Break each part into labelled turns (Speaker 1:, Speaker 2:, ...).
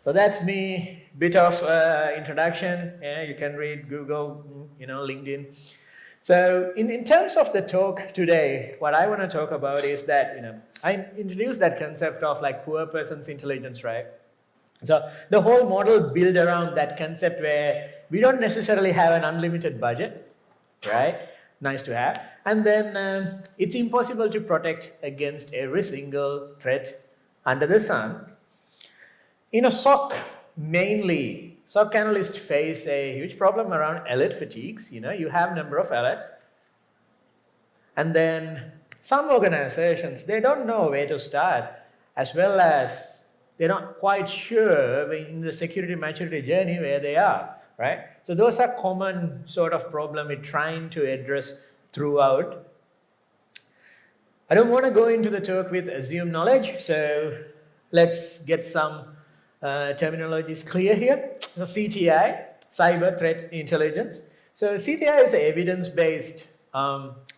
Speaker 1: So that's me, bit of introduction. Yeah, you can read Google, LinkedIn. So in terms of the talk today, what I want to talk about is that, I introduced that concept of like poor person's intelligence, right? So the whole model built around that concept where we don't necessarily have an unlimited budget, right? Nice to have. And then it's impossible to protect against every single threat under the sun. In a SOC, mainly, SOC analysts face a huge problem around alert fatigues. You have number of alerts. And then some organizations, they don't know where to start, as well as they're not quite sure in the security maturity journey where they are, right? So those are common sort of problem we're trying to address throughout. I don't want to go into the talk with assumed knowledge, so let's get some terminologies clear here. So CTI, cyber threat intelligence. So CTI is evidence-based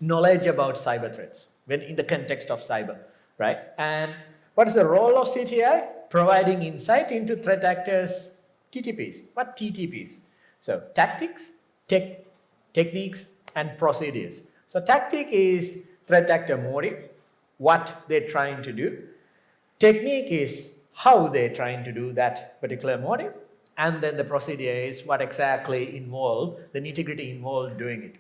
Speaker 1: knowledge about cyber threats when in the context of cyber, right? And what is the role of CTI? Providing insight into threat actors' TTPs. What TTPs? So tactics, techniques, and procedures. So tactic is threat actor motive, what they're trying to do. Technique is how they're trying to do that particular motive. And then the procedure is what exactly involved, the nitty-gritty involved doing it.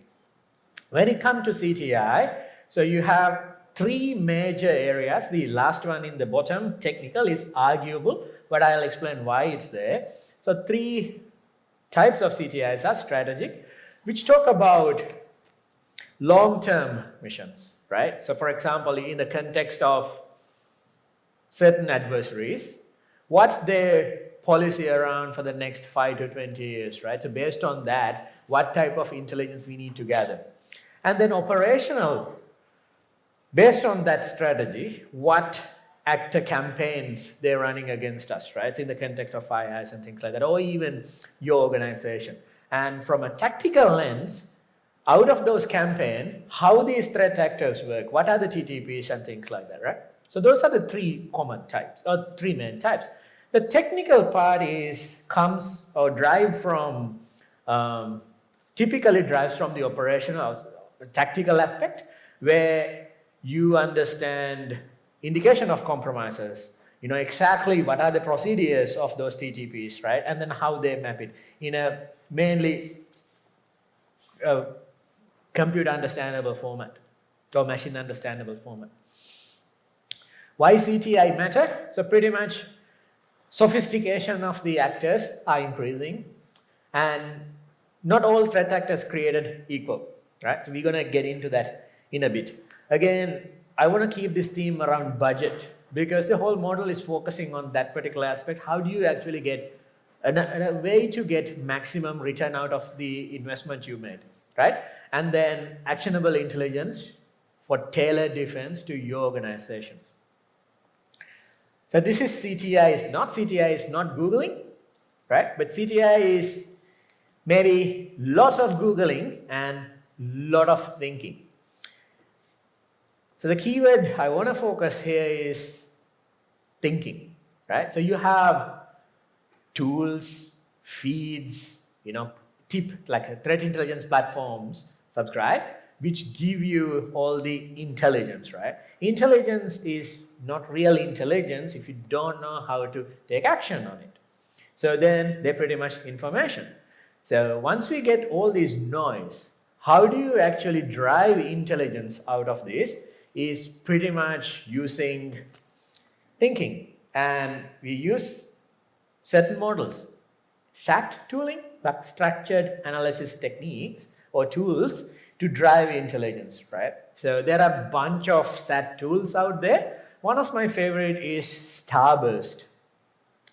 Speaker 1: When it comes to CTI, so you have three major areas. The last one in the bottom, technical, is arguable, but I'll explain why it's there. So three types of CTIs are strategic, which talk about long-term missions, right? So for example, in the context of certain adversaries, what's their policy around for the next 5 to 20 years, right? So based on that, what type of intelligence we need to gather. And then operational, based on that strategy, what actor campaigns they're running against us, right? It's in the context of FIRES and things like that, or even your organization. And from a tactical lens, out of those campaigns, how these threat actors work, what are the TTPs and things like that, right? So those are the three common types, or three main types. The technical part comes or drive from, typically drives from the operational, tactical aspect, where you understand indication of compromises, exactly what are the procedures of those TTPs, right? And then how they map it in a mainly computer understandable format or machine understandable format. Why CTI matter? So pretty much sophistication of the actors are increasing, and not all threat actors created equal, right? So we're going to get into that in a bit. Again, I want to keep this theme around budget because the whole model is focusing on that particular aspect. How do you actually get a way to get maximum return out of the investment you made, right? And then actionable intelligence for tailored defense to your organizations. So this is CTI is not Googling, right? But CTI is maybe lots of Googling and lot of thinking. So the keyword I want to focus here is thinking, right? So you have tools, feeds, like threat intelligence platforms, subscribe, which give you all the intelligence, right? Intelligence is not real intelligence if you don't know how to take action on it. So then they're pretty much information. So once we get all this noise, how do you actually drive intelligence out of this is pretty much using thinking. And we use certain models, SAT tooling, like structured analysis techniques or tools to drive intelligence, right? So there are a bunch of SAT tools out there. One of my favorite is Starburst.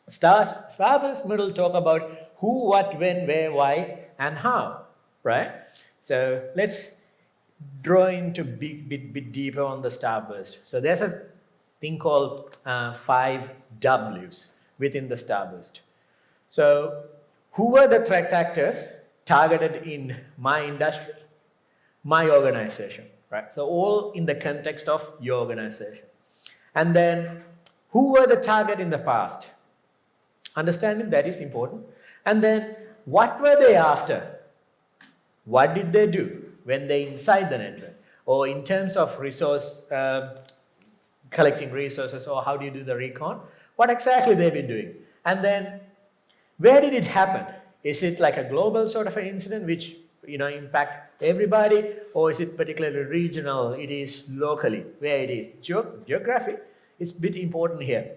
Speaker 1: Starburst will talk about who, what, when, where, why, and how, right? So let's draw into a bit deeper on the Starburst. So there's a thing called 5 Ws within the Starburst. So who were the threat actors targeted in my industry, my organization, right? So all in the context of your organization. And then who were the target in the past? Understanding that is important. And then what were they after? What did they do when they inside the network? Or in terms of resource, collecting resources, or how do you do the recon? What exactly they've been doing? And then where did it happen? Is it like a global sort of an incident which impact everybody, or is it particularly regional? It is locally where it is. Geography is a bit important here,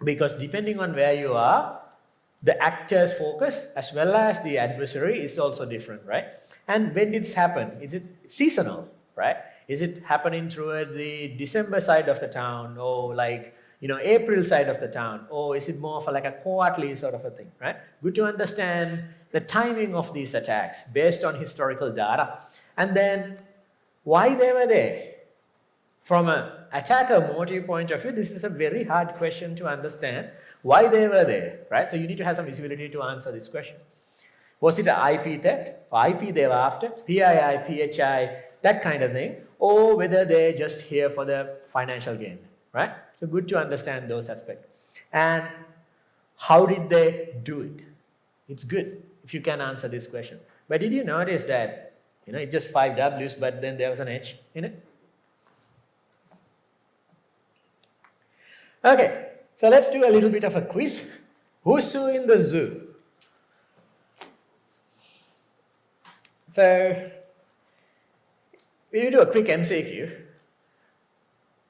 Speaker 1: because depending on where you are, the actor's focus as well as the adversary is also different, right? And when did it happen? Is it seasonal, right? Is it happening through the December side of the town, or like April side of the town, or is it more of like a quarterly sort of a thing, right? Good to understand the timing of these attacks based on historical data. And then why they were there. From an attacker motive point of view, this is a very hard question to understand why they were there, right? So you need to have some visibility to answer this question. Was it an IP theft, or IP they were after, PII, PHI, that kind of thing, or whether they're just here for the financial gain, right? So good to understand those aspects. And how did they do it? It's good if you can answer this question. But did you notice that, it's just 5 W's, but then there was an H in it? Okay, so let's do a little bit of a quiz. Who's who in the zoo? So, we will do a quick MCQ.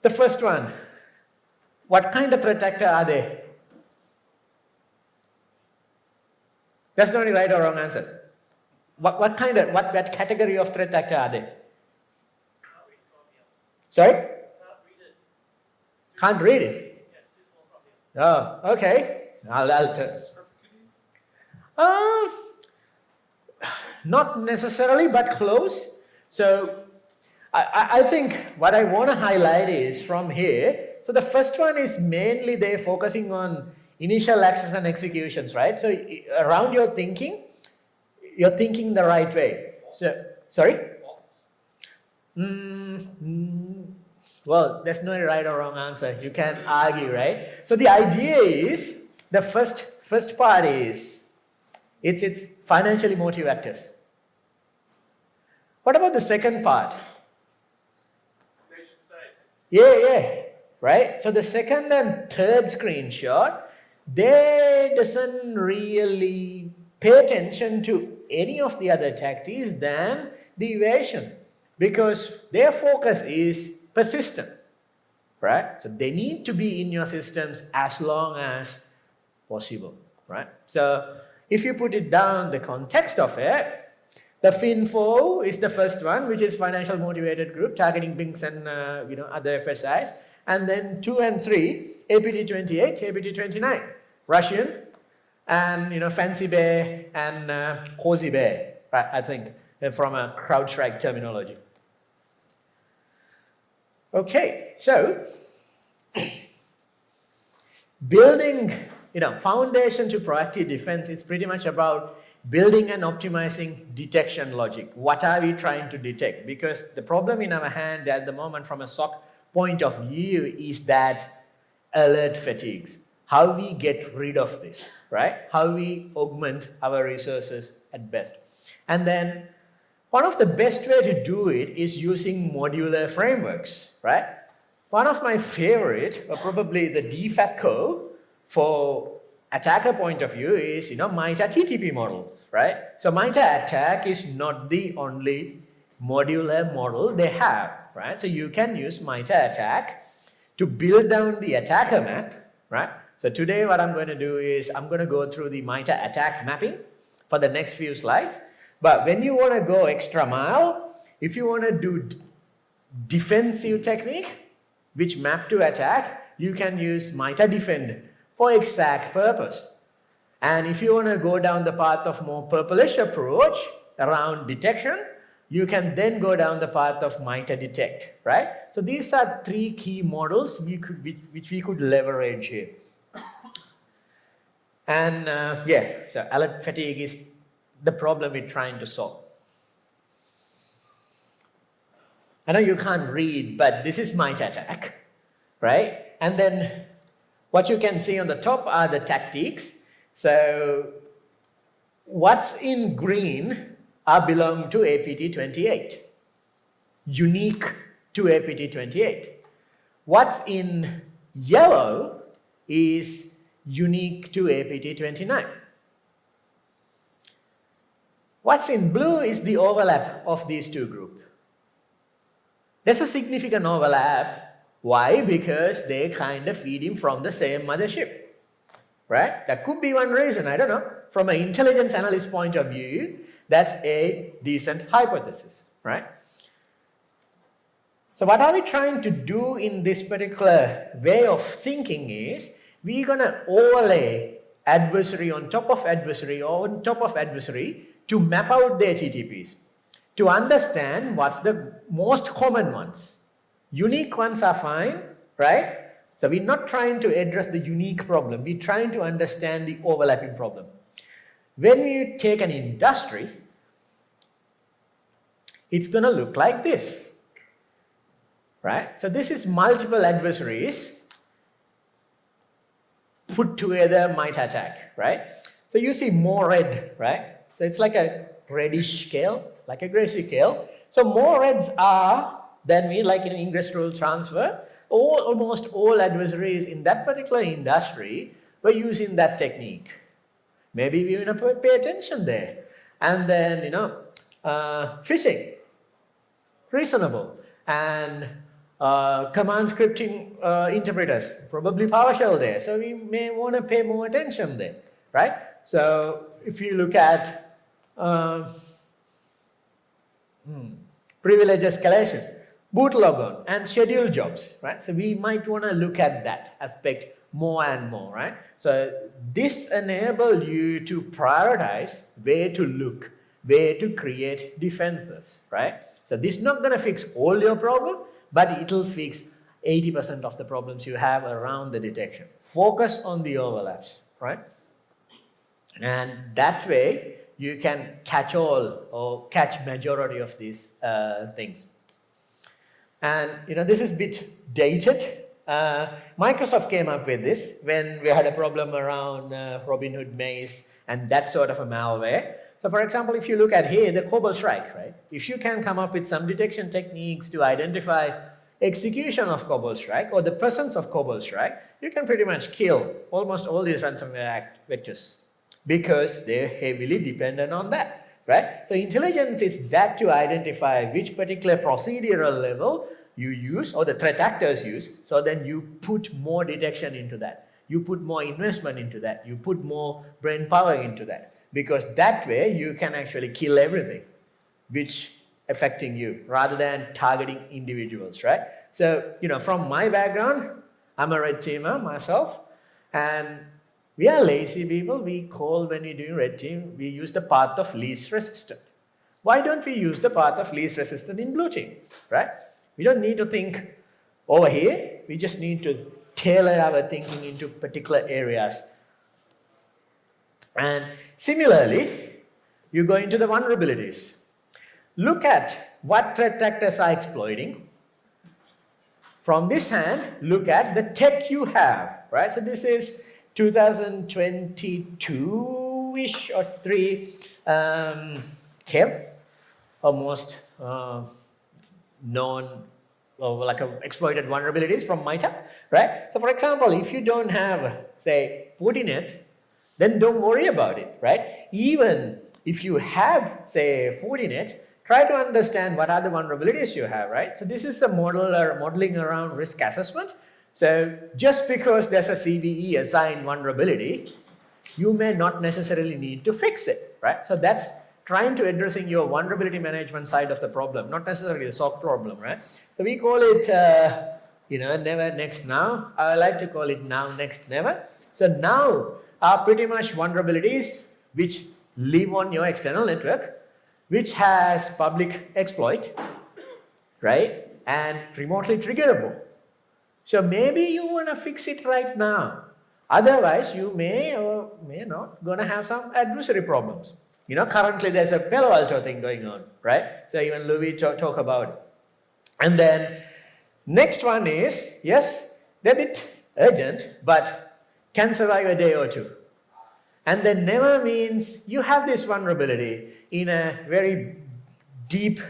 Speaker 1: The first one, what kind of threat actor are they? There's no right or wrong answer. What category of threat actor are they? Sorry? Can't read it. Oh, okay. I'll test. Not necessarily, but close. So I think what I want to highlight is from here. So the first one is mainly they're focusing on initial access and executions, right? So around your thinking, you're thinking the right way. So, sorry? Well, there's no right or wrong answer. You can argue, right? So the idea is, the first part is, it's financially motive actors. What about the second part? Nation state. Yeah, right? So the second and third screenshot, they doesn't really pay attention to any of the other tactics than the evasion, because their focus is persistent, right? So they need to be in your systems as long as possible, right? So if you put it down the context of it, the FinFo is the first one, which is financial motivated group targeting banks and other FSIs, and then 2 and 3, APT28, APT29, Russian, and Fancy Bear and Cozy Bear, right? I think from a CrowdStrike terminology. Okay, so building, foundation to proactive defense, it's pretty much about building and optimizing detection logic. What are we trying to detect? Because the problem in our hand at the moment from a SOC point of view is that alert fatigues. How we get rid of this, right? How we augment our resources at best. And then one of the best way to do it is using modular frameworks, right? One of my favorite, or probably the de facto for attacker point of view is, MITRE TTP model, right? So MITRE attack is not the only modular model they have, right? So you can use MITRE attack to build down the attacker map, right? So today what I'm going to do is I'm going to go through the MITRE attack mapping for the next few slides. But when you want to go extra mile, if you want to do defensive technique, which map to attack, you can use MITRE defend for exact purpose. And if you want to go down the path of more purplish approach around detection, you can then go down the path of MITRE detect, right? So these are 3 key models which we could leverage here. And so alert fatigue is the problem we're trying to solve. I know you can't read, but this is MITRE attack, right? And then what you can see on the top are the tactics. So what's in green belong to APT28, unique to APT28. What's in yellow is unique to APT29. What's in blue is the overlap of these two groups. There's a significant overlap. Why? Because they kind of feed in from the same mothership, right? That could be one reason, I don't know. From an intelligence analyst point of view, that's a decent hypothesis, right? So what are we trying to do in this particular way of thinking is, we're going to overlay adversary on top of adversary or on top of adversary to map out their TTPs, to understand what's the most common ones. Unique ones are fine, right? So we're not trying to address the unique problem. We're trying to understand the overlapping problem. When you take an industry, it's going to look like this, right? So this is multiple adversaries put together might attack, right? So you see more red, right? So it's like a reddish scale, like a grayscale scale. So more reds are than me, like in ingress rule transfer. Almost all adversaries in that particular industry were using that technique. Maybe we want to pay attention there. And then, phishing, reasonable, and command scripting interpreters, probably PowerShell there. So we may want to pay more attention there, right? So if you look at privilege escalation, boot logon, and schedule jobs, right? So we might want to look at that aspect more and more, right? So this enables you to prioritize where to look, where to create defenses, right? So this is not going to fix all your problem, but it will fix 80% of the problems you have around the detection. Focus on the overlaps, right? And that way you can catch all or catch majority of these things. And this is a bit dated. Microsoft came up with this when we had a problem around Robinhood Maze and that sort of a malware. So for example, if you look at here, the Cobalt Strike, right? If you can come up with some detection techniques to identify execution of Cobalt Strike or the presence of Cobalt Strike, you can pretty much kill almost all these ransomware vectors because they're heavily dependent on that, right? So intelligence is that to identify which particular procedural level you use or the threat actors use, so then you put more detection into that. You put more investment into that. You put more brain power into that. Because that way you can actually kill everything which affecting you rather than targeting individuals, right? So, from my background, I'm a red teamer myself, and we are lazy people. We call, when we do red team, we use the path of least resistant. Why don't we use the path of least resistant in blue team, right? We don't need to think over here. We just need to tailor our thinking into particular areas. And similarly, you go into the vulnerabilities. Look at what threat actors are exploiting. From this hand, look at the tech you have, right? So this is 2022-ish or 3 Kev, almost known like exploited vulnerabilities from MITRE, right? So for example, if you don't have, say, Fortinet, then don't worry about it, right? Even if you have, say, Fortinet, try to understand what are the vulnerabilities you have, right? So this is a modeling around risk assessment. So just because there's a CVE assigned vulnerability, you may not necessarily need to fix it, right? So that's trying to addressing your vulnerability management side of the problem, not necessarily the SOC problem, right? So we call it, never, next, now. I like to call it now, next, never. So now are pretty much vulnerabilities which live on your external network, which has public exploit, right? And remotely triggerable. So maybe you want to fix it right now. Otherwise, you may or may not going to have some adversary problems. Currently there's a Palo Alto thing going on, right? So even Louis talk about it. And then next one is, yes, they're a bit urgent, but can survive a day or two. And then never means you have this vulnerability in a very deep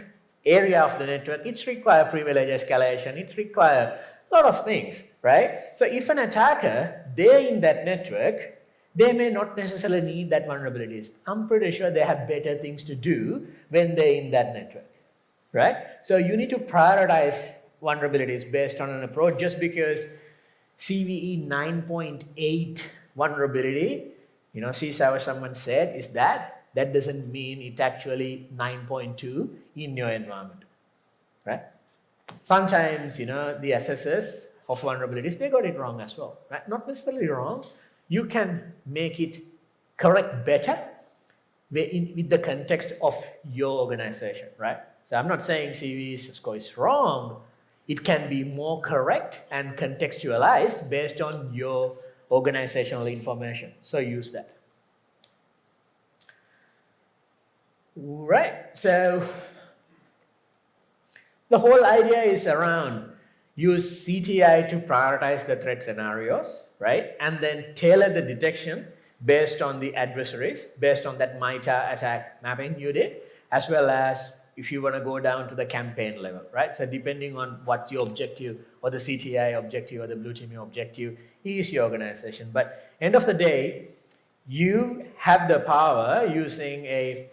Speaker 1: area of the network. It's require privilege escalation. It require a lot of things, right? So if an attacker, they're in that network, they may not necessarily need that vulnerabilities. I'm pretty sure they have better things to do when they're in that network, right? So you need to prioritize vulnerabilities based on an approach. Just because CVE 9.8 vulnerability, CISO, someone said, is that doesn't mean it's actually 9.2 in your environment, right? Sometimes, the assessors of vulnerabilities, they got it wrong as well, right? Not necessarily wrong. You can make it correct better with the context of your organization, right? So I'm not saying CVE score is wrong. It can be more correct and contextualized based on your organizational information. So use that. Right, so the whole idea is around use CTI to prioritize the threat scenarios, right? And then tailor the detection based on the adversaries, based on that MITRE attack mapping you did, as well as if you want to go down to the campaign level, right? So depending on what's your objective, or the CTI objective, or the blue teaming objective is your organization. But end of the day, you have the power using a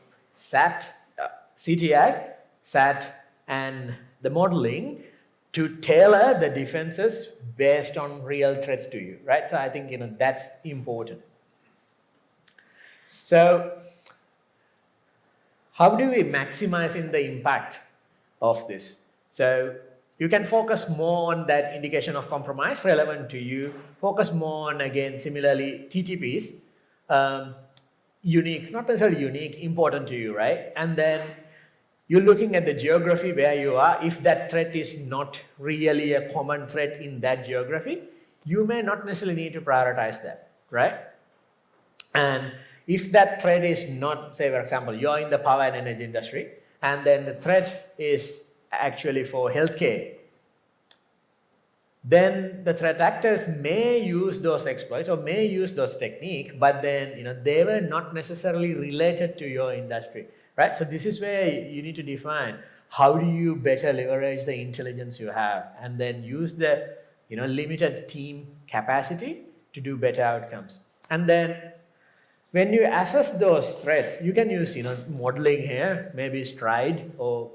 Speaker 1: CTI, SAT, and the modeling to tailor the defenses based on real threats to you, right? So I think that's important. So how do we maximize in the impact of this? So you can focus more on that indication of compromise relevant to you. Focus more on, again, similarly, TTPs, unique, not necessarily unique, important to you, right? And then you're looking at the geography where you are. If that threat is not really a common threat in that geography, you may not necessarily need to prioritize that, right? And if that threat is not, say for example, you're in the power and energy industry, and then the threat is actually for healthcare, then the threat actors may use those exploits or may use those techniques, but then they were not necessarily related to your industry, right? So this is where you need to define how do you better leverage the intelligence you have, and then use the limited team capacity to do better outcomes. And then when you assess those threats, you can use modeling here, maybe stride, or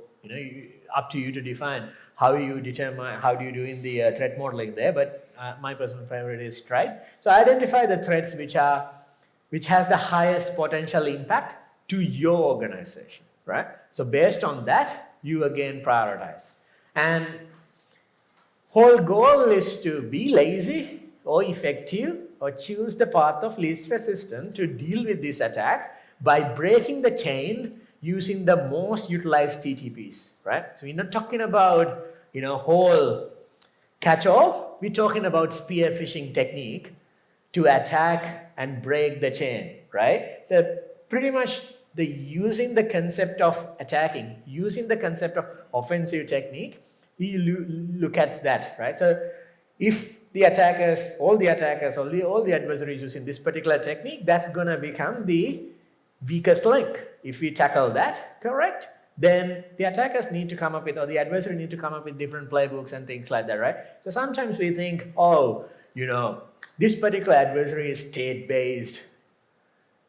Speaker 1: up to you to define how you determine, how do you do in the threat modeling there, but my personal favorite is stride. So identify the threats which has the highest potential impact to your organization, right? So based on that, you again prioritize. And whole goal is to be lazy or effective, or choose the path of least resistance to deal with these attacks by breaking the chain using the most utilized TTPs, right? So we're not talking about, whole catch-all. We're talking about spear phishing technique to attack and break the chain, right? So pretty much using the concept of attacking, using the concept of offensive technique, we look at that, right? So if all the adversaries using this particular technique, that's going to become the weakest link. If we tackle that, correct, then the attackers need to come up with, or the adversary need to come up with different playbooks and things like that, right? So sometimes we think, this particular adversary is state-based.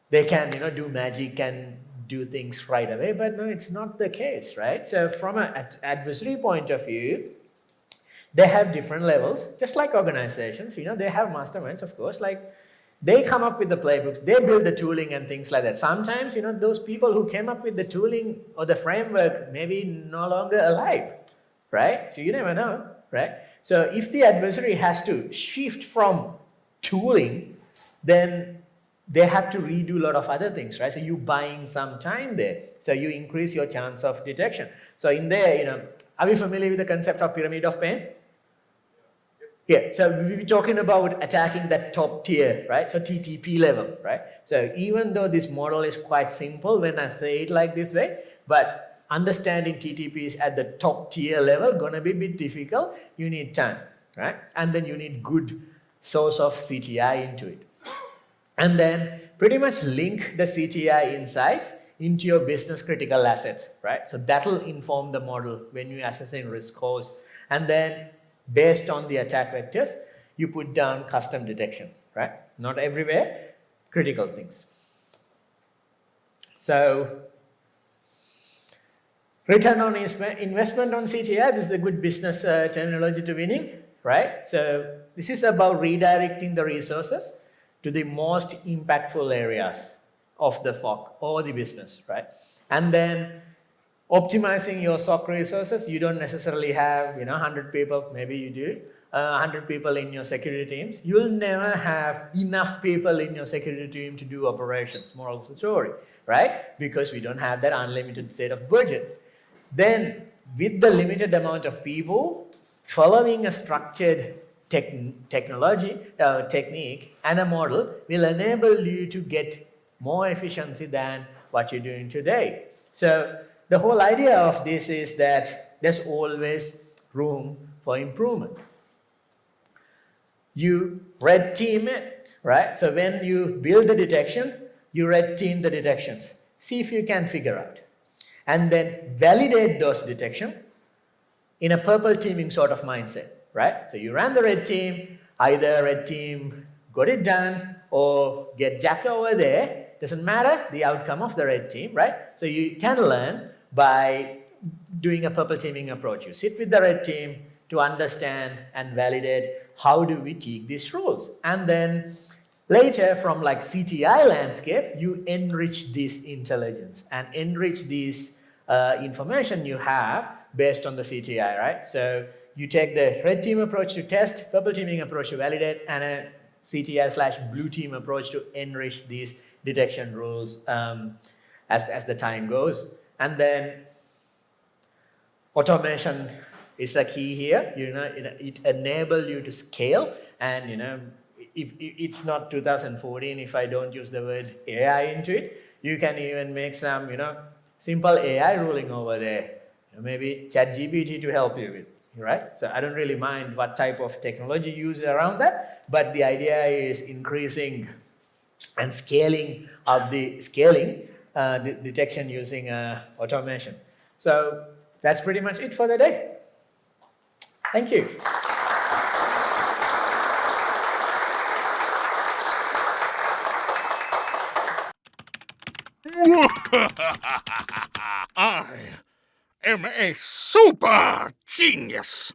Speaker 1: They can, do magic and do things right away, but no, it's not the case, right? So from an adversary point of view, they have different levels, just like organizations, they have masterminds, of course, like they come up with the playbooks, they build the tooling and things like that. Sometimes, those people who came up with the tooling or the framework may be no longer alive, right? So you never know, right? So if the adversary has to shift from tooling, then they have to redo a lot of other things, right? So you're buying some time there. So you increase your chance of detection. So in there, are we familiar with the concept of pyramid of pain? Yeah, so we're talking about attacking that top tier, right? So TTP level, right? So even though this model is quite simple when I say it like this way, but understanding TTPs at the top tier level gonna be a bit difficult. You need time, right? And then you need good source of CTI into it. and then pretty much link the CTI insights into your business critical assets, right? So that'll inform the model when you're assessing risk scores. And then based on the attack vectors, you put down custom detection, right? Not everywhere, critical things. So return on investment on CTI, this is a good business terminology to winning, right? So this is about redirecting the resources to the most impactful areas of the FOC or the business, right? And then optimizing your SOC resources. You don't necessarily have 100 people, maybe you do, 100 people in your security teams. You'll never have enough people in your security team to do operations, moral of the story, right? Because we don't have that unlimited set of budget. Then with the limited amount of people, following a structured technique and a model will enable you to get more efficiency than what you're doing today. So the whole idea of this is that there's always room for improvement. You red team it, right? So when you build the detection, you red team the detections. See if you can figure out. And then validate those detections in a purple teaming sort of mindset, right? So you ran the red team, either red team got it done or get jacked over there. Doesn't matter the outcome of the red team, right? So you can learn by doing a purple teaming approach. You sit with the red team to understand and validate how do we tweak these rules. And then later from like CTI landscape, you enrich this intelligence and enrich this information you have based on the CTI, right? So you take the red team approach to test, purple teaming approach to validate, and a CTI/blue team approach to enrich these detection rules as the time goes. And then automation is a key here. It enables you to scale, and if it's not 2014 if I don't use the word AI into it, you can even make some simple AI ruling over there. Maybe ChatGPT to help you with, right? So I don't really mind what type of technology you use around that, but the idea is increasing and scaling up the detection using automation. So that's pretty much it for the day. Thank you.
Speaker 2: I am a super genius.